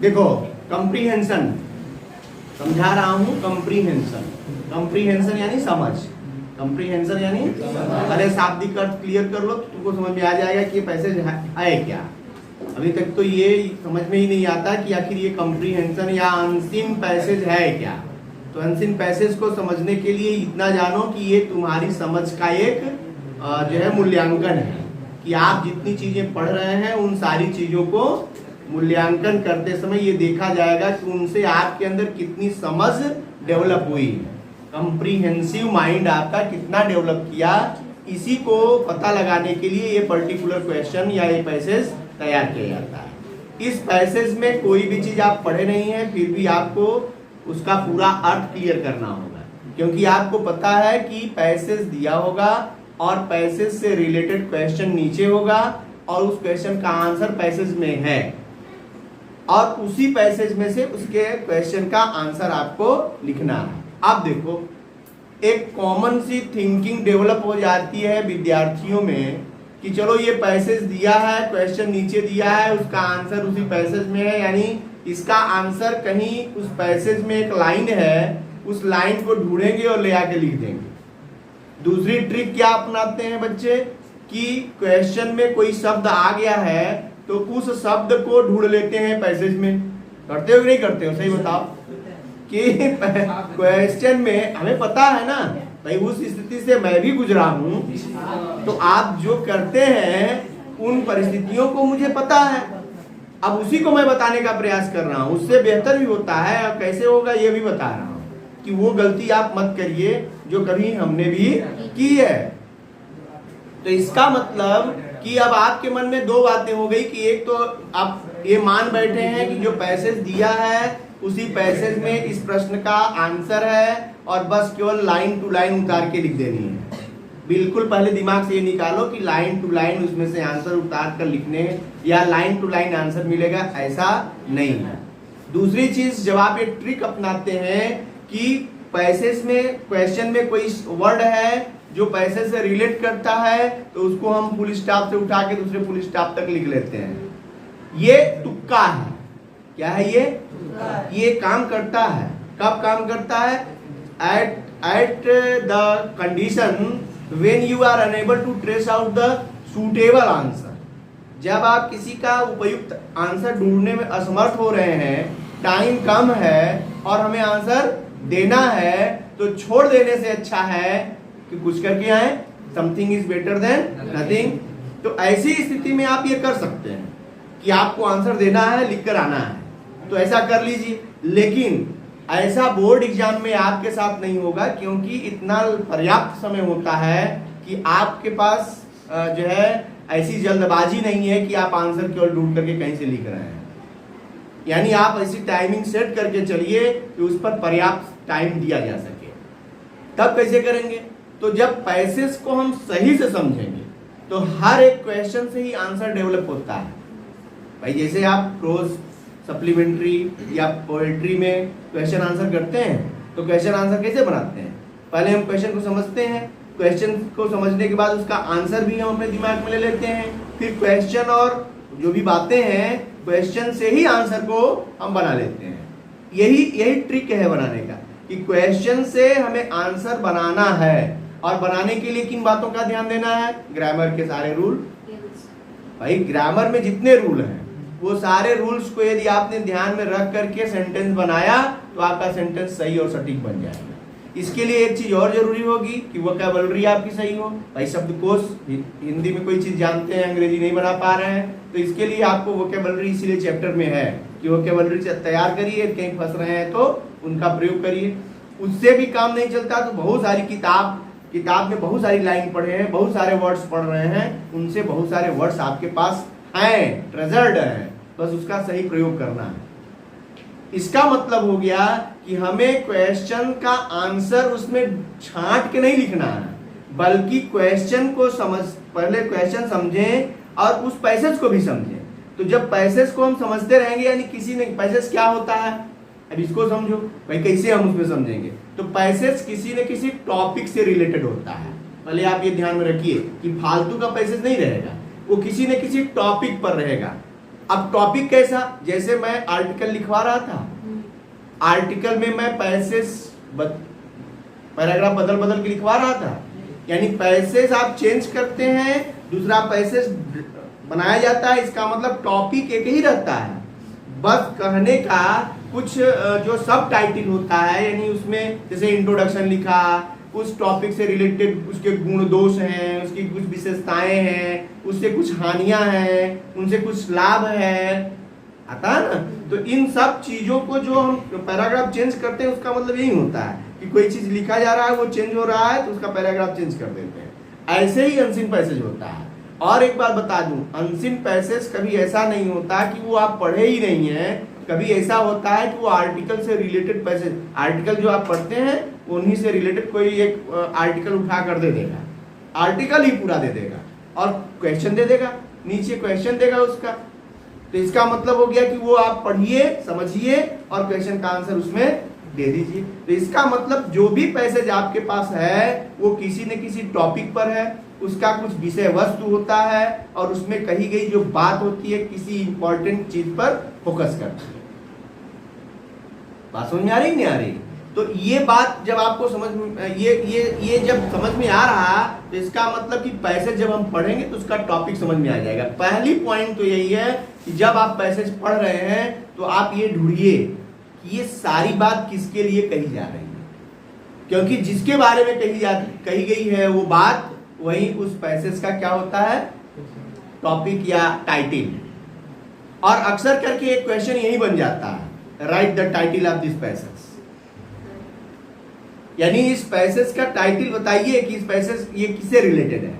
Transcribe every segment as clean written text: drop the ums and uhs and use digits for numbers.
देखो कंप्रीहेंशन समझा रहा हूं, कंप्रीहेंशन यानी समझ, कंप्रीहेंशन यानी अरे शाब्दिक अर्थ क्लियर कर लो तो तुमको समझ में आ जाएगा कि ये पैसेज है क्या। अभी तक तो ये समझ में ही नहीं आता कि आखिर ये कंप्रीहेंशन या अनसीन पैसेज है क्या। तो अनसीन पैसेज को समझने के लिए इतना जानो कि ये तुम्हारी समझ का एक जो है मूल्यांकन है, कि आप जितनी चीजें पढ़ रहे हैं उन सारी चीजों को मूल्यांकन करते समय ये देखा जाएगा कि उनसे आपके अंदर कितनी समझ डेवलप हुई है, कंप्रीहेंसिव माइंड आपका कितना डेवलप किया। इसी को पता लगाने के लिए ये पर्टिकुलर क्वेश्चन या ये पैसेज तैयार किया जाता है। इस पैसेज में कोई भी चीज आप पढ़े नहीं है फिर भी आपको उसका पूरा अर्थ क्लियर करना होगा, क्योंकि आपको पता है कि पैसेज दिया होगा और पैसेज से रिलेटेड क्वेश्चन नीचे होगा और उस क्वेश्चन का आंसर पैसेज में है और उसी पैसेज में से उसके क्वेश्चन का आंसर आपको लिखना है। अब देखो एक कॉमन सी थिंकिंग डेवलप हो जाती है विद्यार्थियों में कि चलो ये पैसेज दिया है, क्वेश्चन नीचे दिया है, उसका आंसर उसी पैसेज में है, यानी इसका आंसर कहीं उस पैसेज में एक लाइन है, उस लाइन को ढूंढेंगे और ले आके लिख देंगे। दूसरी ट्रिक क्या अपनाते हैं बच्चे कि क्वेश्चन में कोई शब्द आ गया है तो उस शब्द को ढूंढ लेते हैं पैसेज में। करते हो कि नहीं करते हो, सही बताओ कि क्वेश्चन में हमें पता है ना भाई, उस स्थिति से मैं भी गुजरा हूं, तो आप जो करते हैं उन परिस्थितियों को मुझे पता है, अब उसी को मैं बताने का प्रयास कर रहा हूं। उससे बेहतर भी होता है और कैसे होगा ये भी बता रहा हूं कि वो गलती आप मत करिए जो कभी हमने भी की है। तो इसका मतलब कि अब आपके मन में दो बातें हो गई कि एक तो आप ये मान बैठे हैं कि जो पैसेज दिया है उसी पैसेज में इस प्रश्न का आंसर है और बस केवल लाइन टू लाइन उतार के लिख देनी है। बिल्कुल पहले दिमाग से ये निकालो कि लाइन टू लाइन उसमें से आंसर उतार कर लिखने या लाइन टू लाइन आंसर मिलेगा, ऐसा नहीं है। दूसरी चीज, जब आप ये ट्रिक अपनाते हैं कि पैसेज में क्वेश्चन में कोई वर्ड है जो पैसेज से रिलेट करता है तो उसको हम फुल स्टॉप से उठा के दूसरे फुल स्टॉप तक लिख लेते हैं, ये तुक्का है। क्या है ये काम करता है। कब काम करता है? at the condition when you are unable to trace out the suitable answer। जब आप किसी का उपयुक्त आंसर ढूंढने में असमर्थ हो रहे हैं, टाइम कम है और हमें आंसर देना है, तो छोड़ देने से अच्छा है कि कुछ करके आए। Something is better than nothing. तो ऐसी स्थिति में आप ये कर सकते हैं कि आपको आंसर देना है, लिख कर आना है, तो ऐसा कर लीजिए। लेकिन ऐसा बोर्ड एग्जाम में आपके साथ नहीं होगा, क्योंकि इतना पर्याप्त समय होता है कि आपके पास जो है ऐसी जल्दबाजी नहीं है कि आप आंसर केवल ढूंढ करके कहीं से लिख रहे हैं। यानी आप ऐसी टाइमिंग सेट करके चलिए कि उस पर पर्याप्त टाइम दिया जा सके। तब कैसे करेंगे? तो जब पैसेज को हम सही से समझेंगे तो हर एक क्वेश्चन से ही आंसर डेवलप होता है। भाई जैसे आप प्रोज, सप्लीमेंट्री या पोएट्री में क्वेश्चन आंसर करते हैं तो क्वेश्चन आंसर कैसे बनाते हैं? पहले हम क्वेश्चन को समझते हैं, क्वेश्चन को समझने के बाद उसका आंसर भी हम अपने दिमाग में ले लेते हैं, फिर क्वेश्चन और जो भी बातें हैं क्वेश्चन से ही आंसर को हम बना लेते हैं। यही ट्रिक है बनाने का कि क्वेश्चन से हमें आंसर बनाना है, और बनाने के लिए किन बातों का ध्यान देना है? ग्रामर के सारे रूल। भाई ग्रामर में जितने रूल हैं वो सारे रूल्स को यदि आपने ध्यान में रख करके सेंटेंस बनाया तो आपका सेंटेंस सही और सटीक बन जाएगा। इसके लिए एक चीज और जरूरी होगी कि वोकैबुलरी आपकी सही हो। भाई शब्दकोश हिंदी में कोई चीज जानते हैं, अंग्रेजी नहीं बना पा रहे हैं, तो इसके लिए आपको वोकैबुलरी इसीलिए चैप्टर में है कि वोकैबुलरी तैयार करिए, कहीं फंस रहे हैं तो उनका प्रयोग करिए। उससे भी काम नहीं चलता तो बहुत सारी किताब में बहुत सारी लाइन पढ़े हैं, बहुत सारे वर्ड्स पढ़ रहे हैं, उनसे बहुत सारे वर्ड्स आपके पास हैं, ट्रेजर्ड हैं, बस उसका सही प्रयोग करना है। इसका मतलब हो गया कि हमें क्वेश्चन का आंसर उसमें छांट के नहीं लिखना है, बल्कि क्वेश्चन को पहले क्वेश्चन समझें और उस पैसेज को भी समझें। तो जब पैसेज को हम समझते रहेंगे, यानी किसी ने पैसेज क्या होता है, अब इसको समझो भाई, कैसे हम उसमें समझेंगे? तो पैसेज किसी न किसी टॉपिक से रिलेटेड होता है। पहले आप ये ध्यान में रखिए कि फालतू का पैसेज नहीं रहेगा, वो किसी न किसी टॉपिक पर रहेगा। अब टॉपिक कैसा, जैसे मैं आर्टिकल लिखवा रहा था, आर्टिकल में मैं पैराग्राफ बदल बदल के लिखवा रहा था, यानी पैसेज आप चेंज करते हैं, दूसरा पैसेज बनाया जाता है, इसका मतलब टॉपिक एक ही रहता है, बस कहने का कुछ जो सब टाइटल होता है, यानी उसमें जैसे इंट्रोडक्शन लिखा, उस टॉपिक से रिलेटेड उसके गुण दोष हैं, उसकी कुछ विशेषताएं हैं, उससे कुछ हानियां हैं, उनसे कुछ लाभ है, आता है ना। तो इन सब चीजों को जो हम पैराग्राफ चेंज करते हैं उसका मतलब यही होता है कि कोई चीज लिखा जा रहा है, वो चेंज हो रहा है, तो उसका पैराग्राफ चेंज कर देते हैं। ऐसे ही अनसीन पैसेज होता है। और एक बात बता दूं, अनसीन पैसेज कभी ऐसा नहीं होता कि वो आप पढ़े ही नहीं है, कभी ऐसा होता है कि वो आर्टिकल से रिलेटेड पैसेज, आर्टिकल जो आप पढ़ते हैं उन्हीं से रिलेटेड कोई एक आर्टिकल उठा कर दे देगा, आर्टिकल ही पूरा दे देगा और क्वेश्चन दे देगा, नीचे क्वेश्चन देगा उसका। तो इसका मतलब हो गया कि वो आप पढ़िए, समझिए और क्वेश्चन का आंसर उसमें दे दीजिए। तो इसका मतलब जो भी पैसेज आपके पास है वो किसी न किसी टॉपिक पर है, उसका कुछ विषय वस्तु होता है और उसमें कही गई जो बात होती है किसी इंपॉर्टेंट चीज पर फोकस करती है। बात समझ में आ रही नहीं आ रही? तो ये बात जब आपको समझ में ये जब समझ में आ रहा, तो इसका मतलब कि पैसेज जब हम पढ़ेंगे तो उसका टॉपिक समझ में आ जाएगा। पहली पॉइंट तो यही है कि जब आप पैसेज पढ़ रहे हैं तो आप ये ढूंढिए कि ये सारी बात किसके लिए कही जा रही है, क्योंकि जिसके बारे में कही गई है वो बात वही उस पैसेज का क्या होता है, टॉपिक या टाइटल। और अक्सर करके एक क्वेश्चन यही बन जाता है, right the title of this passage, यानी इस पैसेज का टाइटल बताइए कि इस पैसेज ये किससे रिलेटेड है।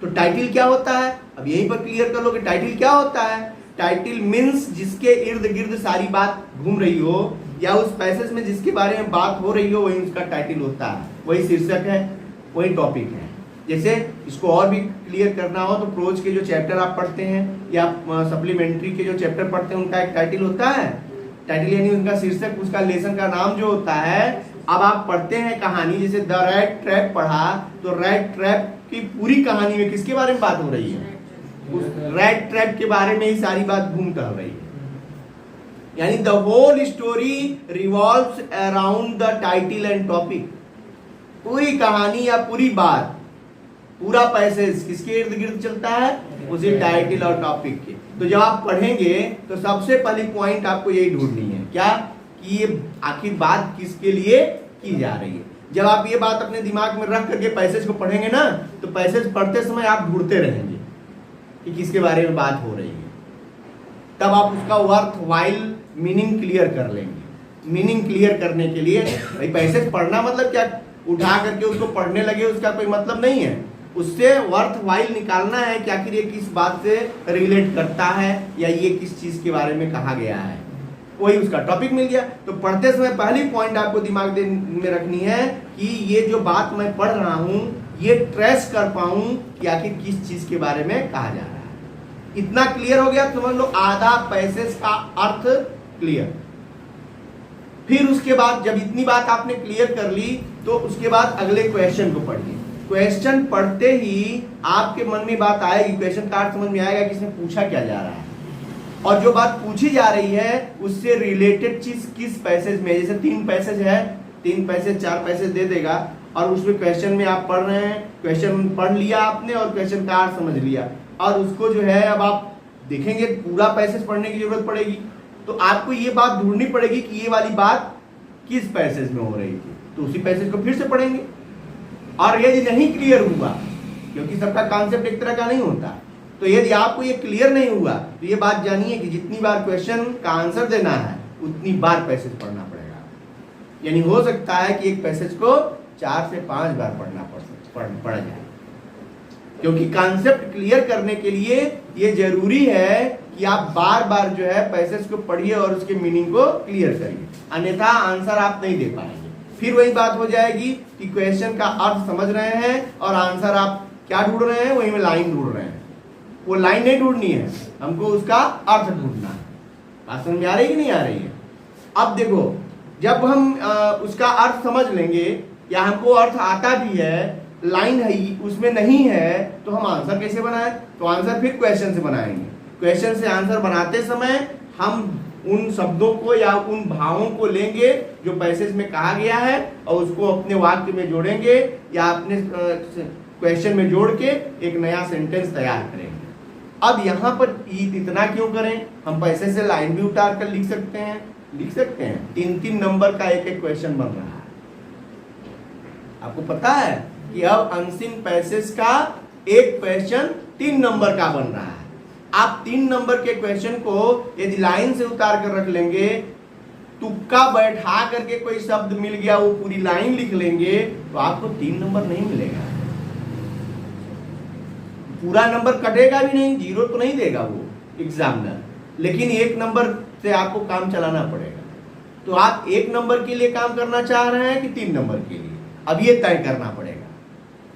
तो टाइटल क्या होता है, अब यहीं पर क्लियर कर लो कि टाइटल क्या होता है। टाइटल मीन्स जिसके इर्द गिर्द सारी बात घूम रही हो या उस पैसेज में जिसके बारे में बात हो रही हो वही उसका टाइटल होता है, वही शीर्षक है, वही टॉपिक है। जैसे इसको और भी क्लियर करना हो तो प्रोज के जो चैप्टर आप पढ़ते हैं या सप्लीमेंट्री के जो चैप्टर पढ़ते हैं उनका एक टाइटल होता है। टाइटल यानी उनका शीर्षक, उसका लेसन का नाम जो होता है। अब आप पढ़ते हैं कहानी, जैसे द रैट ट्रैप पढ़ा, तो रैट ट्रैप की पूरी कहानी में किसके बारे में बात हो रही है, उस रैट ट्रैप के बारे में ही सारी बात घूम कर रही है। यानी the whole story revolves around the title and topic. पूरी कहानी या पूरी बात, पूरा पैसेज किसके इर्द गिर्द चलता है, उसी टाइटल और टॉपिक के। तो जब आप पढ़ेंगे तो सबसे पहली पॉइंट आपको यही ढूंढनी है, क्या कि ये आखिर बात किसके लिए की जा रही है। जब आप ये बात अपने दिमाग में रख करके पैसेज को पढ़ेंगे ना, तो पैसेज पढ़ते समय आप ढूंढते रहेंगे कि किसके बारे में बात हो रही है। तब आप उसका वर्थ वाइल मीनिंग क्लियर कर लेंगे। मीनिंग क्लियर करने के लिए भाई पैसेज पढ़ना मतलब क्या, उठा करके उसको पढ़ने लगे उसका कोई मतलब नहीं है। उससे वर्थ वाइल निकालना है कि आखिर ये किस बात से रिलेट करता है या ये किस चीज के बारे में कहा गया है, वही उसका टॉपिक मिल गया। तो पढ़ते समय पहली पॉइंट आपको दिमाग में रखनी है कि ये जो बात मैं पढ़ रहा हूं ये ट्रेस कर पाऊं कि आखिर किस चीज के बारे में कहा जा रहा है। इतना क्लियर हो गया तो समझ लो आधा पैसेज का अर्थ क्लियर। फिर उसके बाद जब इतनी बात आपने क्लियर कर ली तो उसके बाद अगले क्वेश्चन को पढ़िए। क्वेश्चन पढ़ते ही आपके मन में बात आएगी, क्वेश्चन का अर्थ समझ में आएगा कि इसमें पूछा क्या जा रहा है और जो बात पूछी जा रही है उससे रिलेटेड चीज किस पैसेज में। जैसे 3 पैसेज है, 3 पैसेज 4 पैसेज दे देगा और उसमें क्वेश्चन में आप पढ़ रहे हैं, क्वेश्चन पढ़ लिया आपने और क्वेश्चन का अर्थ समझ लिया और उसको जो है अब आप देखेंगे पूरा पैसेज पढ़ने की जरूरत पड़ेगी। तो आपको ये बात ढूंढनी पड़ेगी कि ये वाली बात किस पैसेज में हो रही थी, तो उसी पैसेज को फिर से पढ़ेंगे। और यदि नहीं क्लियर हुआ, क्योंकि सबका कॉन्सेप्ट एक तरह का नहीं होता, तो यदि आपको ये क्लियर नहीं हुआ तो ये बात जानिए कि जितनी बार क्वेश्चन का आंसर देना है उतनी बार पैसेज पढ़ना पड़ेगा। यानी हो सकता है कि एक पैसेज को 4 से 5 बार पढ़ जाए, क्योंकि कॉन्सेप्ट क्लियर करने के लिए ये जरूरी है कि आप बार बार जो है पैसेज को पढ़िए और उसके मीनिंग को क्लियर करिए, अन्यथा आंसर आप नहीं दे पाएंगे। फिर वही बात हो जाएगी कि क्वेश्चन का अर्थ समझ रहे हैं और आंसर आप क्या ढूंढ रहे हैं, वही में लाइन ढूंढ रहे हैं। वो लाइन नहीं ढूंढनी है, हमको उसका अर्थ ढूंढना है। बात समझ में आ रही है कि नहीं आ रही है? अब देखो, जब हम उसका अर्थ समझ लेंगे या हमको अर्थ आता भी है, लाइन है उसमें नहीं है, तो हम आंसर कैसे बनाएं? तो आंसर फिर क्वेश्चन से बनाएंगे। क्वेश्चन से आंसर बनाते समय हम उन शब्दों को या उन भावों को लेंगे जो पैसेज में कहा गया है और उसको अपने वाक्य में जोड़ेंगे या अपने क्वेश्चन में जोड़ के एक नया सेंटेंस तैयार करेंगे। अब यहाँ पर इतना क्यों करें, हम पैसे से लाइन भी उतार कर लिख सकते हैं। 3-3 नंबर का एक क्वेश्चन बन रहा है। आपको पता है कि अब अनसीन पैसेज का एक क्वेश्चन 3 नंबर का बन रहा है। आप 3 नंबर के क्वेश्चन को यदि लाइन से उतार कर रख लेंगे, तुक्का बैठा करके कोई शब्द मिल गया वो पूरी लाइन लिख लेंगे तो आपको 3 नंबर नहीं मिलेगा। पूरा नंबर कटेगा भी नहीं, 0 तो नहीं देगा वो एग्जामिनर, लेकिन 1 नंबर से आपको काम चलाना पड़ेगा। तो आप 1 नंबर के लिए काम करना चाह रहे हैं कि 3 नंबर के लिए, अब ये तय करना पड़ेगा।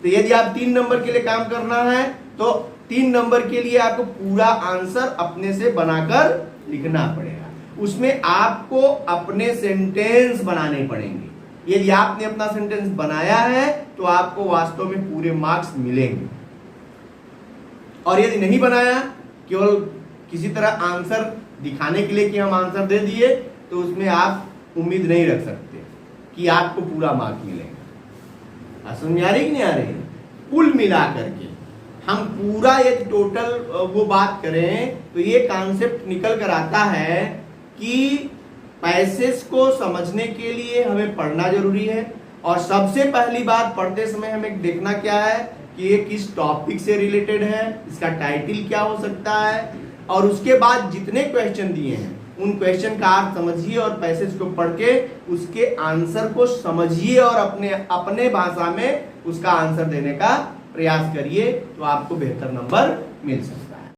तो यदि आप 3 नंबर के लिए काम करना है तो 3 नंबर के लिए आपको पूरा आंसर अपने से बनाकर लिखना पड़ेगा। उसमें आपको अपने सेंटेंस बनाने पड़ेंगे। यदि आपने अपना सेंटेंस बनाया है तो आपको वास्तव में पूरे मार्क्स मिलेंगे, और यदि नहीं बनाया, केवल किसी तरह आंसर दिखाने के लिए कि हम आंसर दे दिए, तो उसमें आप उम्मीद नहीं रख सकते कि आपको पूरा मार्क मिलेगा। समझ में आ रही कि नहीं आ रही? कुल मिला करके हम पूरा ये टोटल वो बात करें तो ये कॉन्सेप्ट निकल कर आता है कि पैसेज को समझने के लिए हमें पढ़ना जरूरी है, और सबसे पहली बात पढ़ते समय हमें देखना क्या है कि ये किस टॉपिक से रिलेटेड है, इसका टाइटल क्या हो सकता है, और उसके बाद जितने क्वेश्चन दिए हैं उन क्वेश्चन का अर्थ समझिए और पैसेज को पढ़ के उसके आंसर को समझिए और अपने भाषा में उसका आंसर देने का प्रयास करिए, तो आपको बेहतर नंबर मिल सकता है।